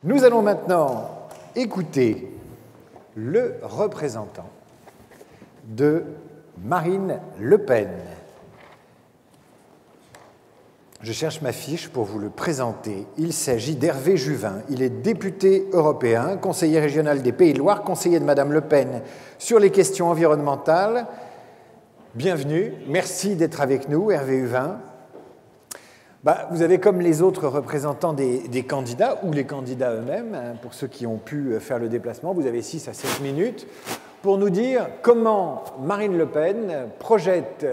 Nous allons maintenant écouter le représentant de Marine Le Pen. Je cherche ma fiche pour vous le présenter. Il s'agit d'Hervé Juvin. Il est député européen, conseiller régional des Pays de Loire, conseiller de Madame Le Pen sur les questions environnementales. Bienvenue, merci d'être avec nous, Hervé Juvin. Vous avez, comme les autres représentants des candidats, ou les candidats eux-mêmes, pour ceux qui ont pu faire le déplacement, vous avez 6 à 7 minutes pour nous dire comment Marine Le Pen projette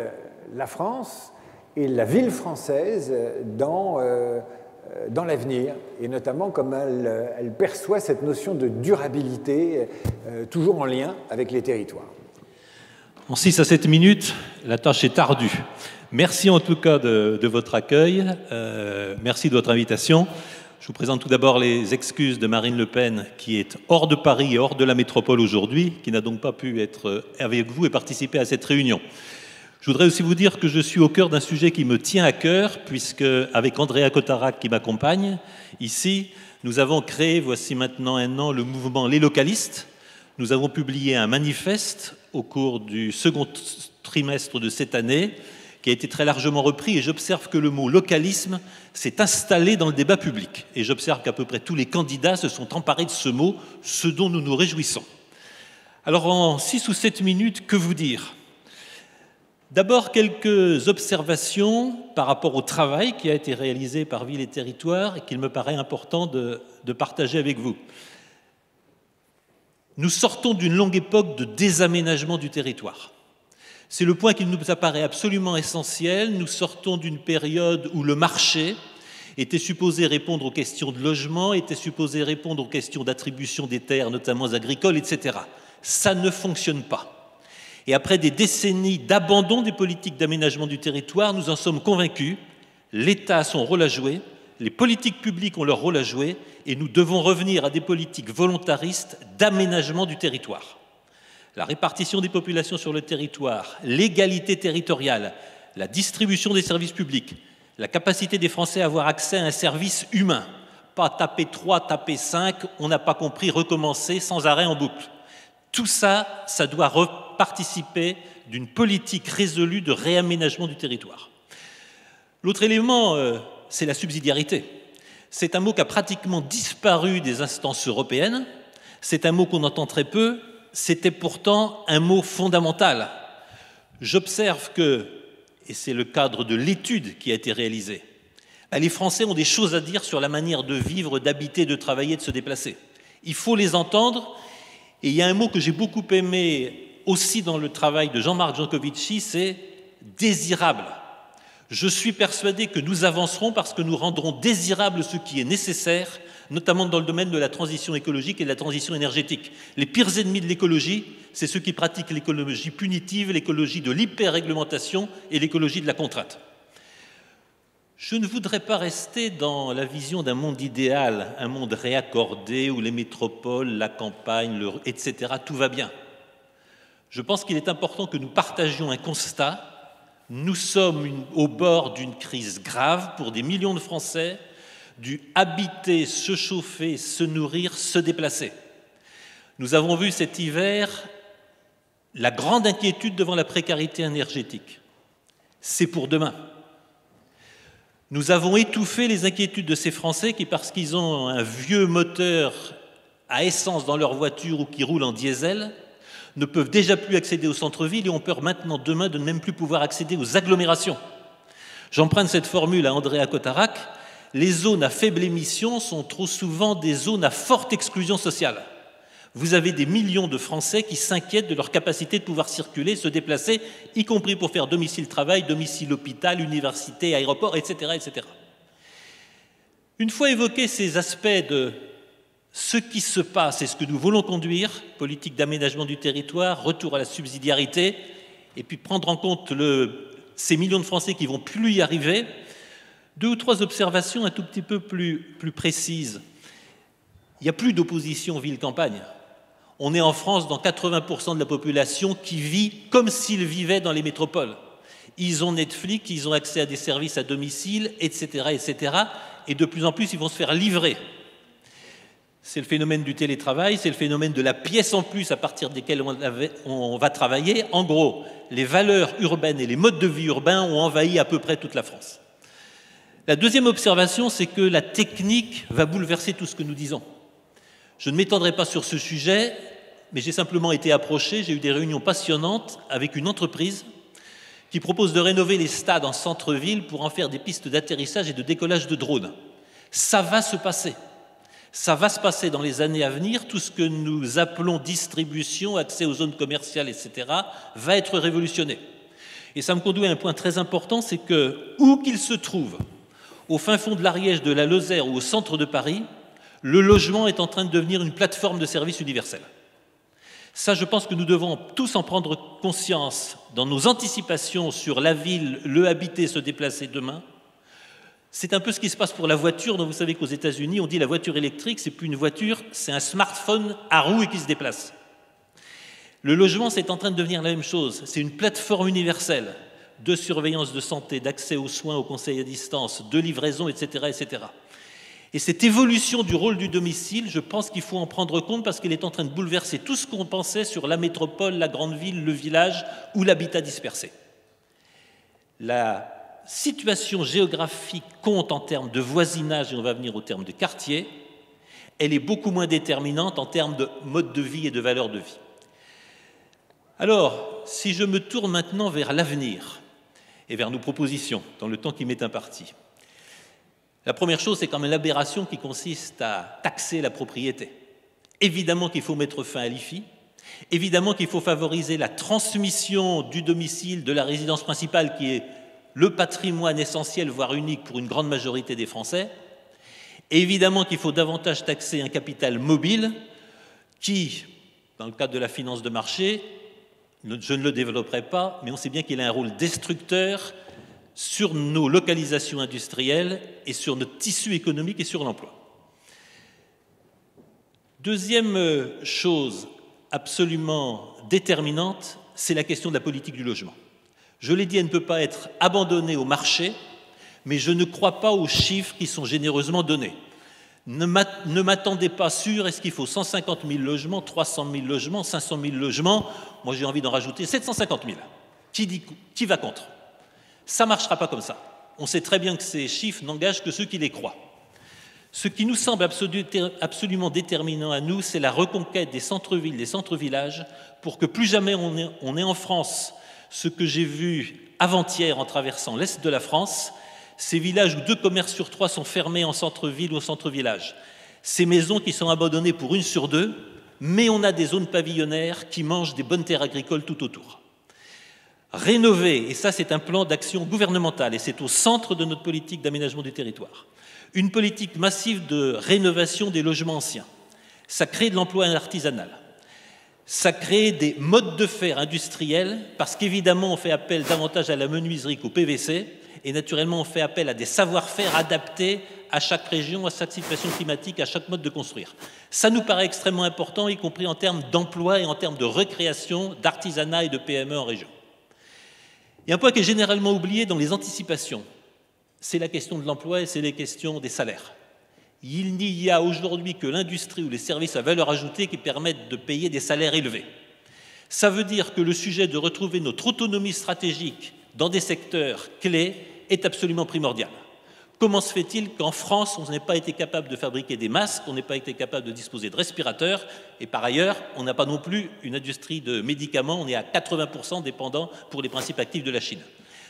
la France et la ville française dans l'avenir, et notamment comment elle perçoit cette notion de durabilité, toujours en lien avec les territoires. En 6 à 7 minutes, la tâche est ardue. Merci en tout cas de votre accueil, merci de votre invitation. Je vous présente tout d'abord les excuses de Marine Le Pen, qui est hors de Paris et hors de la métropole aujourd'hui, qui n'a donc pas pu être avec vous et participer à cette réunion. Je voudrais aussi vous dire que je suis au cœur d'un sujet qui me tient à cœur, puisque avec Andrea Cotarac qui m'accompagne ici, nous avons créé, voici maintenant 1 an, le mouvement Les Localistes. Nous avons publié un manifeste au cours du second trimestre de cette année, qui a été très largement repris, et j'observe que le mot localisme s'est installé dans le débat public. Et j'observe qu'à peu près tous les candidats se sont emparés de ce mot, ce dont nous nous réjouissons. Alors en 6 ou 7 minutes, que vous dire ? D'abord, quelques observations par rapport au travail qui a été réalisé par Ville et Territoires et qu'il me paraît important de partager avec vous. Nous sortons d'une longue époque de désaménagement du territoire. C'est le point qui nous apparaît absolument essentiel. Nous sortons d'une période où le marché était supposé répondre aux questions de logement, était supposé répondre aux questions d'attribution des terres, notamment agricoles, etc. Ça ne fonctionne pas. Et après des décennies d'abandon des politiques d'aménagement du territoire, nous en sommes convaincus. L'État a son rôle à jouer, les politiques publiques ont leur rôle à jouer, et nous devons revenir à des politiques volontaristes d'aménagement du territoire. La répartition des populations sur le territoire, l'égalité territoriale, la distribution des services publics, la capacité des Français à avoir accès à un service humain, pas taper 3, taper 5, on n'a pas compris, recommencer sans arrêt en boucle. Tout ça, ça doit participer d'une politique résolue de réaménagement du territoire. L'autre élément, c'est la subsidiarité. C'est un mot qui a pratiquement disparu des instances européennes, c'est un mot qu'on entend très peu. C'était pourtant un mot fondamental. J'observe que, et c'est le cadre de l'étude qui a été réalisée, les Français ont des choses à dire sur la manière de vivre, d'habiter, de travailler, de se déplacer. Il faut les entendre, et il y a un mot que j'ai beaucoup aimé aussi dans le travail de Jean-Marc Jancovici, c'est « désirable ». Je suis persuadé que nous avancerons parce que nous rendrons désirable ce qui est nécessaire, notamment dans le domaine de la transition écologique et de la transition énergétique. Les pires ennemis de l'écologie, c'est ceux qui pratiquent l'écologie punitive, l'écologie de l'hyper-réglementation et l'écologie de la contrainte. Je ne voudrais pas rester dans la vision d'un monde idéal, un monde réaccordé où les métropoles, la campagne, etc., tout va bien. Je pense qu'il est important que nous partagions un constat. Nous sommes au bord d'une crise grave pour des millions de Français, du habiter, se chauffer, se nourrir, se déplacer. Nous avons vu cet hiver la grande inquiétude devant la précarité énergétique. C'est pour demain. Nous avons étouffé les inquiétudes de ces Français qui, parce qu'ils ont un vieux moteur à essence dans leur voiture ou qui roulent en diesel, ne peuvent déjà plus accéder au centre-ville et ont peur maintenant, demain, de ne même plus pouvoir accéder aux agglomérations. J'emprunte cette formule à Andrea Cotarac. Les zones à faible émission sont trop souvent des zones à forte exclusion sociale. Vous avez des millions de Français qui s'inquiètent de leur capacité de pouvoir circuler, se déplacer, y compris pour faire domicile-travail, domicile-hôpital, université, aéroport, etc., etc. Une fois évoqués ces aspects de ce qui se passe et ce que nous voulons conduire, politique d'aménagement du territoire, retour à la subsidiarité, et puis prendre en compte ces millions de Français qui ne vont plus y arriver, 2 ou 3 observations un tout petit peu plus précises. Il n'y a plus d'opposition ville-campagne. On est en France dans 80% de la population qui vit comme s'ils vivaient dans les métropoles. Ils ont Netflix, ils ont accès à des services à domicile, etc., etc. Et de plus en plus, ils vont se faire livrer. C'est le phénomène du télétravail, c'est le phénomène de la pièce en plus à partir desquelles on va travailler. En gros, les valeurs urbaines et les modes de vie urbains ont envahi à peu près toute la France. La deuxième observation, c'est que la technique va bouleverser tout ce que nous disons. Je ne m'étendrai pas sur ce sujet, mais j'ai simplement été approché, j'ai eu des réunions passionnantes avec une entreprise qui propose de rénover les stades en centre-ville pour en faire des pistes d'atterrissage et de décollage de drones. Ça va se passer. Ça va se passer dans les années à venir. Tout ce que nous appelons distribution, accès aux zones commerciales, etc., va être révolutionné. Et ça me conduit à un point très important, c'est que, où qu'il se trouve, au fin fond de l'Ariège, de la Lozère ou au centre de Paris, le logement est en train de devenir une plateforme de services universel. Ça, je pense que nous devons tous en prendre conscience dans nos anticipations sur la ville, le habiter, se déplacer demain. C'est un peu ce qui se passe pour la voiture, dont vous savez qu'aux États-Unis, on dit la voiture électrique, c'est plus une voiture, c'est un smartphone à roues et qui se déplace. Le logement, c'est en train de devenir la même chose. C'est une plateforme universelle de surveillance de santé, d'accès aux soins, aux conseils à distance, de livraison, etc., etc. Et cette évolution du rôle du domicile, je pense qu'il faut en prendre compte parce qu'elle est en train de bouleverser tout ce qu'on pensait sur la métropole, la grande ville, le village ou l'habitat dispersé. La situation géographique compte en termes de voisinage, et on va venir au terme de quartier, elle est beaucoup moins déterminante en termes de mode de vie et de valeur de vie. Alors, si je me tourne maintenant vers l'avenir et vers nos propositions, dans le temps qui m'est imparti, la première chose, c'est quand même l'aberration qui consiste à taxer la propriété. Évidemment qu'il faut mettre fin à l'IFI, évidemment qu'il faut favoriser la transmission du domicile, de la résidence principale, qui est le patrimoine essentiel, voire unique pour une grande majorité des Français. Et évidemment qu'il faut davantage taxer un capital mobile qui, dans le cadre de la finance de marché, je ne le développerai pas, mais on sait bien qu'il a un rôle destructeur sur nos localisations industrielles et sur notre tissu économique et sur l'emploi. Deuxième chose absolument déterminante, c'est la question de la politique du logement. Je l'ai dit, elle ne peut pas être abandonnée au marché, mais je ne crois pas aux chiffres qui sont généreusement donnés. Ne m'attendez pas sur est-ce qu'il faut 150 000 logements, 300 000 logements, 500 000 logements. Moi, j'ai envie d'en rajouter 750 000. Qui va contre? Ça ne marchera pas comme ça. On sait très bien que ces chiffres n'engagent que ceux qui les croient. Ce qui nous semble absolument déterminant à nous, c'est la reconquête des centres-villes, des centres-villages, pour que plus jamais on ait en France ce que j'ai vu avant-hier en traversant l'Est de la France, ces villages où 2 commerces sur 3 sont fermés en centre-ville ou au centre-village. Ces maisons qui sont abandonnées pour 1 sur 2, mais on a des zones pavillonnaires qui mangent des bonnes terres agricoles tout autour. Rénover, et ça c'est un plan d'action gouvernemental, et c'est au centre de notre politique d'aménagement du territoire, une politique massive de rénovation des logements anciens. Ça crée de l'emploi artisanal. Ça crée des modes de fer industriels, parce qu'évidemment on fait appel davantage à la menuiserie qu'au PVC, et naturellement on fait appel à des savoir-faire adaptés à chaque région, à chaque situation climatique, à chaque mode de construire. Ça nous paraît extrêmement important, y compris en termes d'emploi et en termes de recréation, d'artisanat et de PME en région. Il y a un point qui est généralement oublié dans les anticipations, c'est la question de l'emploi et c'est les questions des salaires. Il n'y a aujourd'hui que l'industrie ou les services à valeur ajoutée qui permettent de payer des salaires élevés. Ça veut dire que le sujet de retrouver notre autonomie stratégique dans des secteurs clés est absolument primordial. Comment se fait-il qu'en France, on n'ait pas été capable de fabriquer des masques, on n'ait pas été capable de disposer de respirateurs, et par ailleurs, on n'a pas non plus une industrie de médicaments, on est à 80% dépendant pour les principes actifs de la Chine.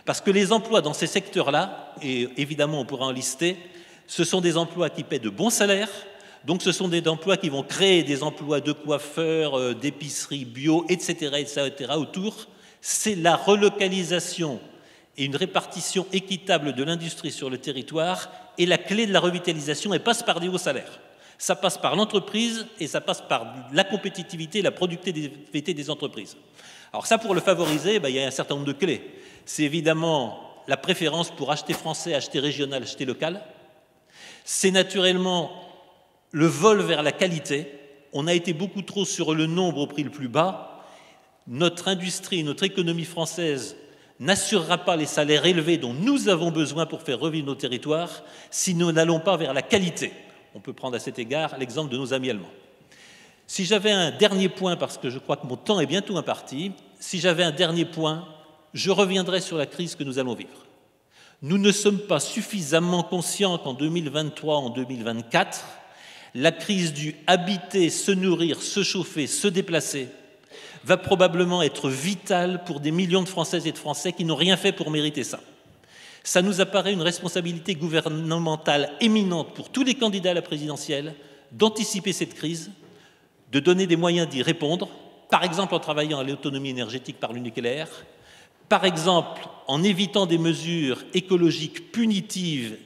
Parce que les emplois dans ces secteurs-là, et évidemment on pourra en lister, ce sont des emplois qui paient de bons salaires, donc ce sont des emplois qui vont créer des emplois de coiffeurs, d'épicerie bio, etc., autour. C'est la relocalisation et une répartition équitable de l'industrie sur le territoire et la clé de la revitalisation, elle passe par des hauts salaires. Ça passe par l'entreprise et ça passe par la compétitivité et la productivité des entreprises. Alors ça, pour le favoriser, il y a un certain nombre de clés. C'est évidemment la préférence pour acheter français, acheter régional, acheter local. C'est naturellement le vol vers la qualité. On a été beaucoup trop sur le nombre au prix le plus bas. Notre industrie, notre économie française n'assurera pas les salaires élevés dont nous avons besoin pour faire revivre nos territoires si nous n'allons pas vers la qualité. On peut prendre à cet égard l'exemple de nos amis allemands. Si j'avais un dernier point, parce que je crois que mon temps est bientôt imparti, si j'avais un dernier point, je reviendrai sur la crise que nous allons vivre. Nous ne sommes pas suffisamment conscients qu'en 2023, en 2024, la crise du habiter, se nourrir, se chauffer, se déplacer va probablement être vitale pour des millions de Françaises et de Français qui n'ont rien fait pour mériter ça. Ça nous apparaît une responsabilité gouvernementale éminente pour tous les candidats à la présidentielle d'anticiper cette crise, de donner des moyens d'y répondre, par exemple en travaillant à l'autonomie énergétique par le nucléaire, par exemple en évitant des mesures écologiques punitives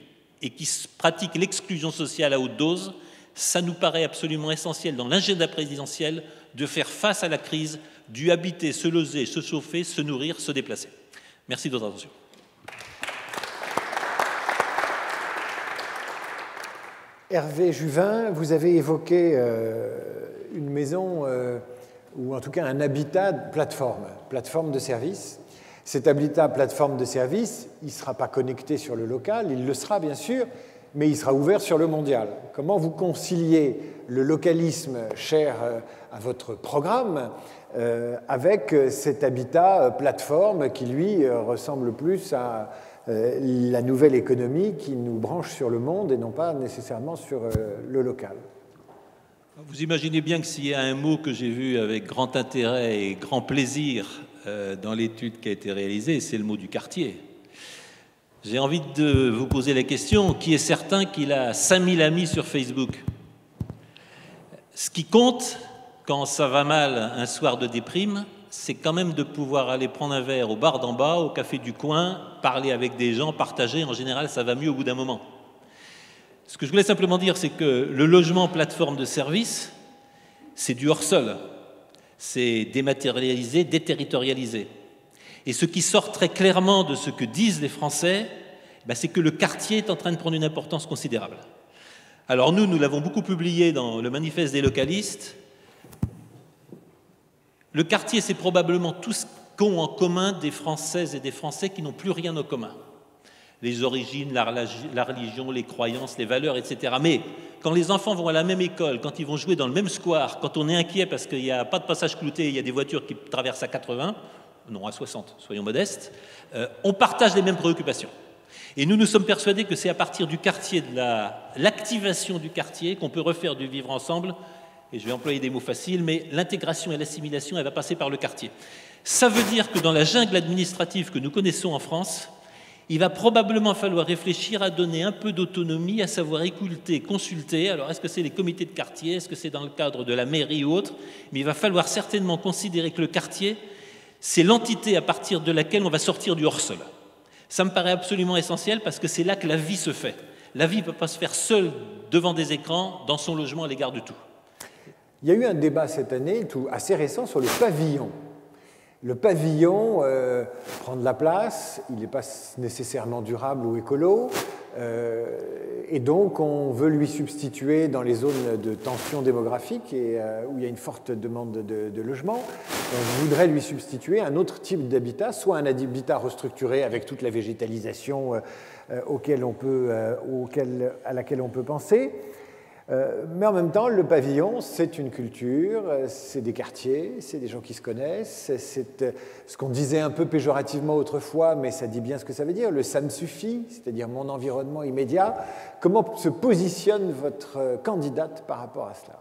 et qui pratiquent l'exclusion sociale à haute dose. Ça nous paraît absolument essentiel dans l'agenda présidentiel de faire face à la crise du habiter, se loger, se chauffer, se nourrir, se déplacer. Merci de votre attention. Hervé Juvin, vous avez évoqué une maison, ou en tout cas un habitat plateforme de service. Cet habitat plateforme de service, il ne sera pas connecté sur le local, il le sera bien sûr, mais il sera ouvert sur le mondial. Comment vous conciliez le localisme cher à votre programme avec cet habitat plateforme qui, lui, ressemble plus à la nouvelle économie qui nous branche sur le monde et non pas nécessairement sur le local? Vous imaginez bien que s'il y a un mot que j'ai vu avec grand intérêt et grand plaisir dans l'étude qui a été réalisée, c'est le mot du quartier. J'ai envie de vous poser la question, qui est certain qu'il a 5000 amis sur Facebook? Ce qui compte, quand ça va mal un soir de déprime, c'est quand même de pouvoir aller prendre un verre au bar d'en bas, au café du coin, parler avec des gens, partager. En général, ça va mieux au bout d'un moment. Ce que je voulais simplement dire, c'est que le logement plateforme de service, c'est du hors-sol. C'est dématérialisé, déterritorialisé. Et ce qui sort très clairement de ce que disent les Français, c'est que le quartier est en train de prendre une importance considérable. Alors nous l'avons beaucoup publié dans le manifeste des localistes. Le quartier, c'est probablement tout ce qu'ont en commun des Françaises et des Français qui n'ont plus rien en commun. Les origines, la religion, les croyances, les valeurs, etc. Mais quand les enfants vont à la même école, quand ils vont jouer dans le même square, quand on est inquiet parce qu'il n'y a pas de passage clouté, il y a des voitures qui traversent à 80, non à 60, soyons modestes, on partage les mêmes préoccupations. Et nous sommes persuadés que c'est à partir du quartier, de l'activation du quartier, qu'on peut refaire du vivre ensemble. Et je vais employer des mots faciles, mais l'intégration et l'assimilation, elle va passer par le quartier. Ça veut dire que dans la jungle administrative que nous connaissons en France, il va probablement falloir réfléchir à donner un peu d'autonomie, à savoir écouter, consulter. Alors, est-ce que c'est les comités de quartier? Est-ce que c'est dans le cadre de la mairie ou autre? Mais il va falloir certainement considérer que le quartier, c'est l'entité à partir de laquelle on va sortir du hors-sol. Ça me paraît absolument essentiel parce que c'est là que la vie se fait. La vie ne peut pas se faire seule devant des écrans, dans son logement à l'égard de tout. Il y a eu un débat cette année, assez récent, sur le pavillon. Le pavillon prend de la place, il n'est pas nécessairement durable ou écolo, et donc on veut lui substituer dans les zones de tension démographique et où il y a une forte demande de logement. On voudrait lui substituer un autre type d'habitat, soit un habitat restructuré avec toute la végétalisation à laquelle on peut penser. Mais en même temps, le pavillon, c'est une culture, c'est des quartiers, c'est des gens qui se connaissent, c'est ce qu'on disait un peu péjorativement autrefois, mais ça dit bien ce que ça veut dire, le « ça me suffit », c'est-à-dire mon environnement immédiat. Comment se positionne votre candidate par rapport à cela?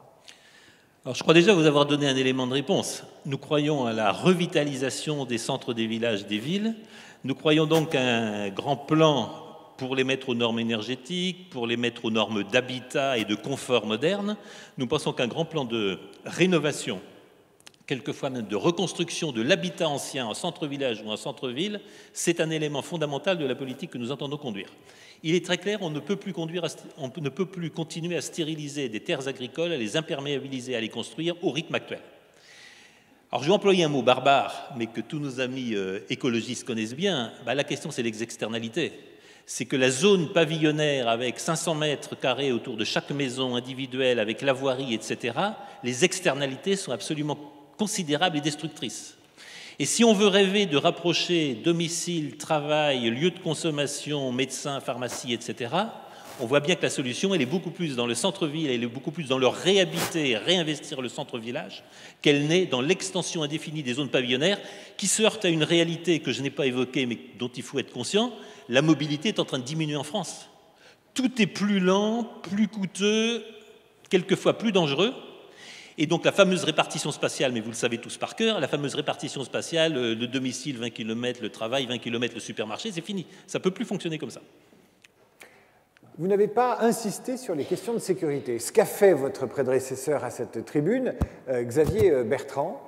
Alors, je crois déjà vous avoir donné un élément de réponse. Nous croyons à la revitalisation des centres des villages, des villes. Nous croyons donc à un grand plan pour les mettre aux normes énergétiques, pour les mettre aux normes d'habitat et de confort moderne. Nous pensons qu'un grand plan de rénovation, quelquefois même de reconstruction de l'habitat ancien en centre-village ou en centre-ville, c'est un élément fondamental de la politique que nous entendons conduire. Il est très clair, on ne peut plus continuer à stériliser des terres agricoles, à les imperméabiliser, à les construire au rythme actuel. Alors je vais employer un mot barbare, mais que tous nos amis écologistes connaissent bien. La question, c'est les externalités. C'est que la zone pavillonnaire avec 500 mètres carrés autour de chaque maison individuelle, avec la voirie, etc., les externalités sont absolument considérables et destructrices. Et si on veut rêver de rapprocher domicile, travail, lieu de consommation, médecin, pharmacie, etc., on voit bien que la solution, elle est beaucoup plus dans le centre-ville, elle est beaucoup plus dans le réhabiter et réinvestir le centre-village, qu'elle n'est dans l'extension indéfinie des zones pavillonnaires, qui se heurte à une réalité que je n'ai pas évoquée, mais dont il faut être conscient. La mobilité est en train de diminuer en France. Tout est plus lent, plus coûteux, quelquefois plus dangereux. Et donc la fameuse répartition spatiale, mais vous le savez tous par cœur, la fameuse répartition spatiale, le domicile 20 km, le travail 20 km, le supermarché, c'est fini. Ça ne peut plus fonctionner comme ça. Vous n'avez pas insisté sur les questions de sécurité. Ce qu'a fait votre prédécesseur à cette tribune, Xavier Bertrand,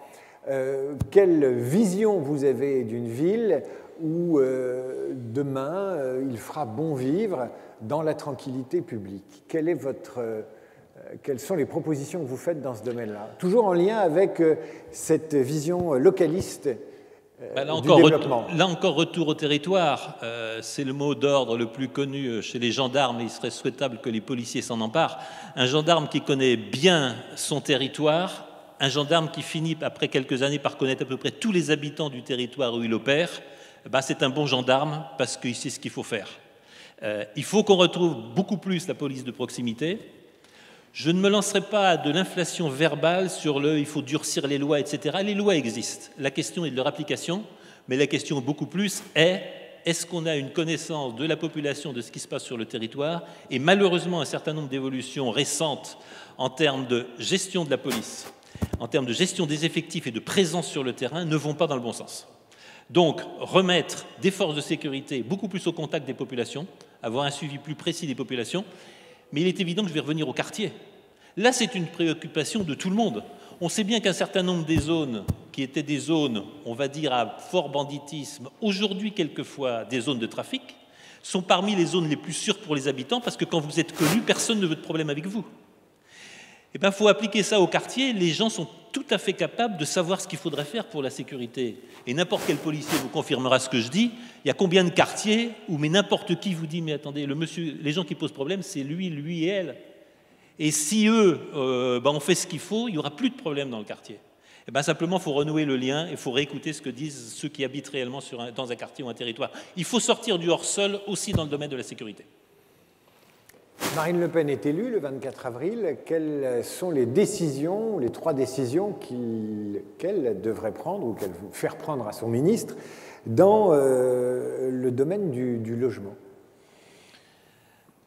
quelle vision vous avez d'une ville où demain il fera bon vivre dans la tranquillité publique? Quelles sont les propositions que vous faites dans ce domaine-là? Toujours en lien avec cette vision localiste du développement. Là encore, retour au territoire. C'est le mot d'ordre le plus connu chez les gendarmes, et il serait souhaitable que les policiers s'en emparent. Un gendarme qui connaît bien son territoire, un gendarme qui finit, après quelques années, par connaître à peu près tous les habitants du territoire où il opère, c'est un bon gendarme parce qu'il sait ce qu'il faut faire. Il faut qu'on retrouve beaucoup plus la police de proximité. Je ne me lancerai pas de l'inflation verbale sur il faut durcir les lois, etc. Les lois existent. La question est de leur application, mais la question beaucoup plus est-ce qu'on a une connaissance de la population, de ce qui se passe sur le territoire? Et malheureusement, un certain nombre d'évolutions récentes en termes de gestion de la police, en termes de gestion des effectifs et de présence sur le terrain ne vont pas dans le bon sens. Donc, remettre des forces de sécurité beaucoup plus au contact des populations, avoir un suivi plus précis des populations, mais il est évident que je vais revenir au quartier. Là, c'est une préoccupation de tout le monde. On sait bien qu'un certain nombre des zones, qui étaient des zones, on va dire, à fort banditisme, aujourd'hui, quelquefois, des zones de trafic, sont parmi les zones les plus sûres pour les habitants, parce que quand vous êtes connu, personne ne veut de problème avec vous. Eh bien, il faut appliquer ça au quartier. Les gens sont tout à fait capables de savoir ce qu'il faudrait faire pour la sécurité. Et n'importe quel policier vous confirmera ce que je dis. Il y a combien de quartiers où n'importe qui vous dit « mais attendez, les gens qui posent problème, c'est lui et elle ». Et si eux, on fait ce qu'il faut, il n'y aura plus de problème dans le quartier. Simplement, il faut renouer le lien et il faut réécouter ce que disent ceux qui habitent réellement dans un quartier ou un territoire. Il faut sortir du hors-sol aussi dans le domaine de la sécurité. Marine Le Pen est élue le 24 avril. Quelles sont les décisions, les 3 décisions qu'elle devrait prendre ou qu'elle veut faire prendre à son ministre dans le domaine du logement?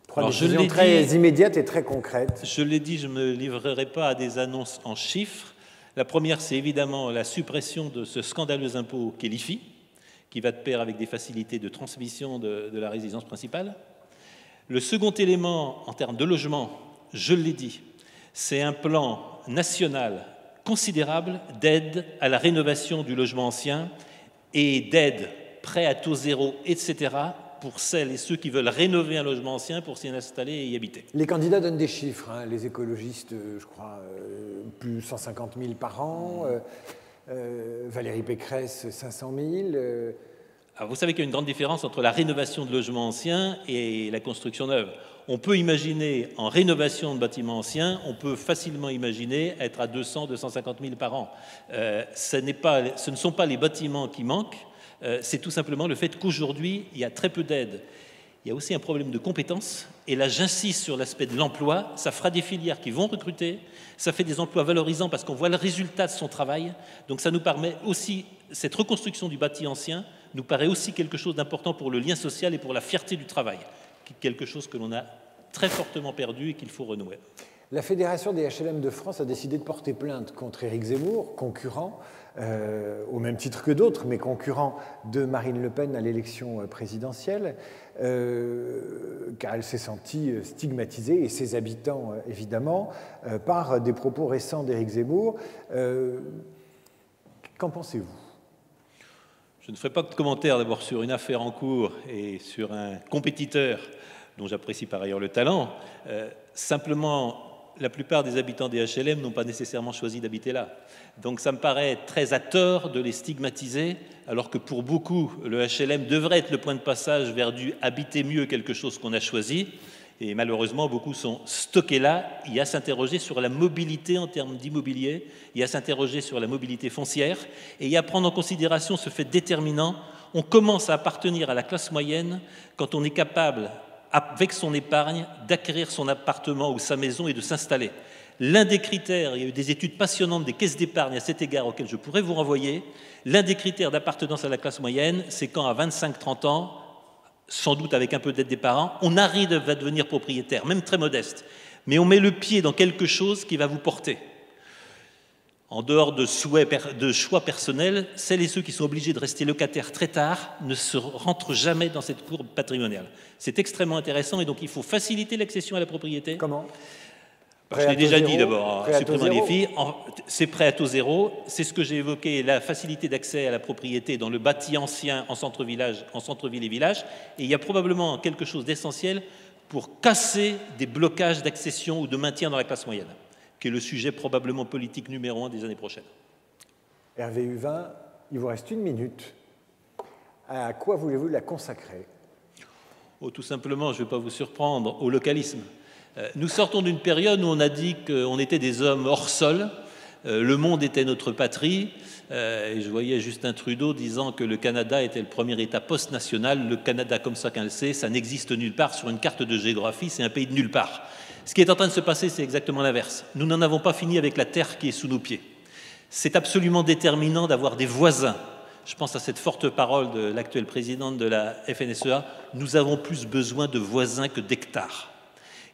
3 décisions très immédiates et très concrètes. Je l'ai dit, je ne me livrerai pas à des annonces en chiffres. La première, c'est évidemment la suppression de ce scandaleux impôt qu'est l'IFI, qui va de pair avec des facilités de transmission de la résidence principale. Le second élément, en termes de logement, je l'ai dit, c'est un plan national considérable d'aide à la rénovation du logement ancien et d'aide prêt à taux zéro, etc., pour celles et ceux qui veulent rénover un logement ancien pour s'y installer et y habiter. Les candidats donnent des chiffres, hein. Les écologistes, je crois, plus 150 000 par an, Valérie Pécresse, 500 000. Alors vous savez qu'il y a une grande différence entre la rénovation de logements anciens et la construction neuve. On peut imaginer, en rénovation de bâtiments anciens, on peut facilement imaginer être à 200 250 000 par an. Ce ne sont pas les bâtiments qui manquent, c'est tout simplement le fait qu'aujourd'hui, il y a très peu d'aide. Il y a aussi un problème de compétences, et là j'insiste sur l'aspect de l'emploi. Ça fera des filières qui vont recruter, ça fait des emplois valorisants parce qu'on voit le résultat de son travail, donc ça nous permet aussi, cette reconstruction du bâti ancien nous paraît aussi quelque chose d'important pour le lien social et pour la fierté du travail, quelque chose que l'on a très fortement perdu et qu'il faut renouer. La Fédération des HLM de France a décidé de porter plainte contre Éric Zemmour, concurrent, au même titre que d'autres, mais concurrent de Marine Le Pen à l'élection présidentielle, car elle s'est sentie stigmatisée, et ses habitants évidemment, par des propos récents d'Éric Zemmour. Qu'en pensez-vous ? Je ne ferai pas de commentaire d'abord sur une affaire en cours et sur un compétiteur dont j'apprécie par ailleurs le talent. Simplement, la plupart des habitants des HLM n'ont pas nécessairement choisi d'habiter là. Donc ça me paraît très à tort de les stigmatiser, alors que pour beaucoup, le HLM devrait être le point de passage vers du habiter mieux quelque chose qu'on a choisi. Et malheureusement, beaucoup sont stockés là. Il y a à s'interroger sur la mobilité en termes d'immobilier, il y a à s'interroger sur la mobilité foncière, et il y a à prendre en considération ce fait déterminant. On commence à appartenir à la classe moyenne quand on est capable, avec son épargne, d'acquérir son appartement ou sa maison et de s'installer. L'un des critères, il y a eu des études passionnantes des caisses d'épargne à cet égard auxquelles je pourrais vous renvoyer, l'un des critères d'appartenance à la classe moyenne, c'est quand à 25-30 ans, sans doute avec un peu d'aide des parents, on arrive à devenir propriétaire, même très modeste, mais on met le pied dans quelque chose qui va vous porter. En dehors de choix personnels, celles et ceux qui sont obligés de rester locataires très tard ne se rentrent jamais dans cette courbe patrimoniale. C'est extrêmement intéressant et donc il faut faciliter l'accession à la propriété. Comment ? Je l'ai déjà dit d'abord, supprimant les filles, c'est prêt à taux zéro, c'est ce que j'ai évoqué, la facilité d'accès à la propriété dans le bâti ancien en centre-ville et village, et il y a probablement quelque chose d'essentiel pour casser des blocages d'accession ou de maintien dans la classe moyenne, qui est le sujet probablement politique numéro 1 des années prochaines. Hervé Huvin, il vous reste 1 minute. À quoi voulez-vous la consacrer ? Tout simplement, je ne vais pas vous surprendre, au localisme. Nous sortons d'une période où on a dit qu'on était des hommes hors sol, le monde était notre patrie, et je voyais Justin Trudeau disant que le Canada était le premier État post-national. Le Canada, comme chacun le sait, ça n'existe nulle part sur une carte de géographie, c'est un pays de nulle part. Ce qui est en train de se passer, c'est exactement l'inverse. Nous n'en avons pas fini avec la terre qui est sous nos pieds. C'est absolument déterminant d'avoir des voisins. Je pense à cette forte parole de l'actuelle présidente de la FNSEA, nous avons plus besoin de voisins que d'hectares.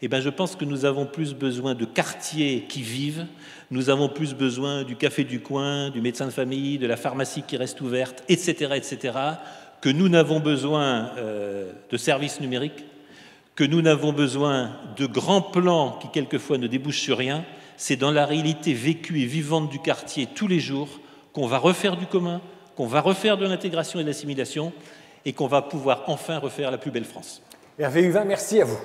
Eh bien, je pense que nous avons plus besoin de quartiers qui vivent, nous avons plus besoin du café du coin, du médecin de famille, de la pharmacie qui reste ouverte, etc., que nous n'avons besoin de services numériques, que nous n'avons besoin de grands plans qui quelquefois ne débouchent sur rien. C'est dans la réalité vécue et vivante du quartier tous les jours qu'on va refaire du commun, qu'on va refaire de l'intégration et de l'assimilation et qu'on va pouvoir enfin refaire la plus belle France. Hervé Huvin, merci à vous.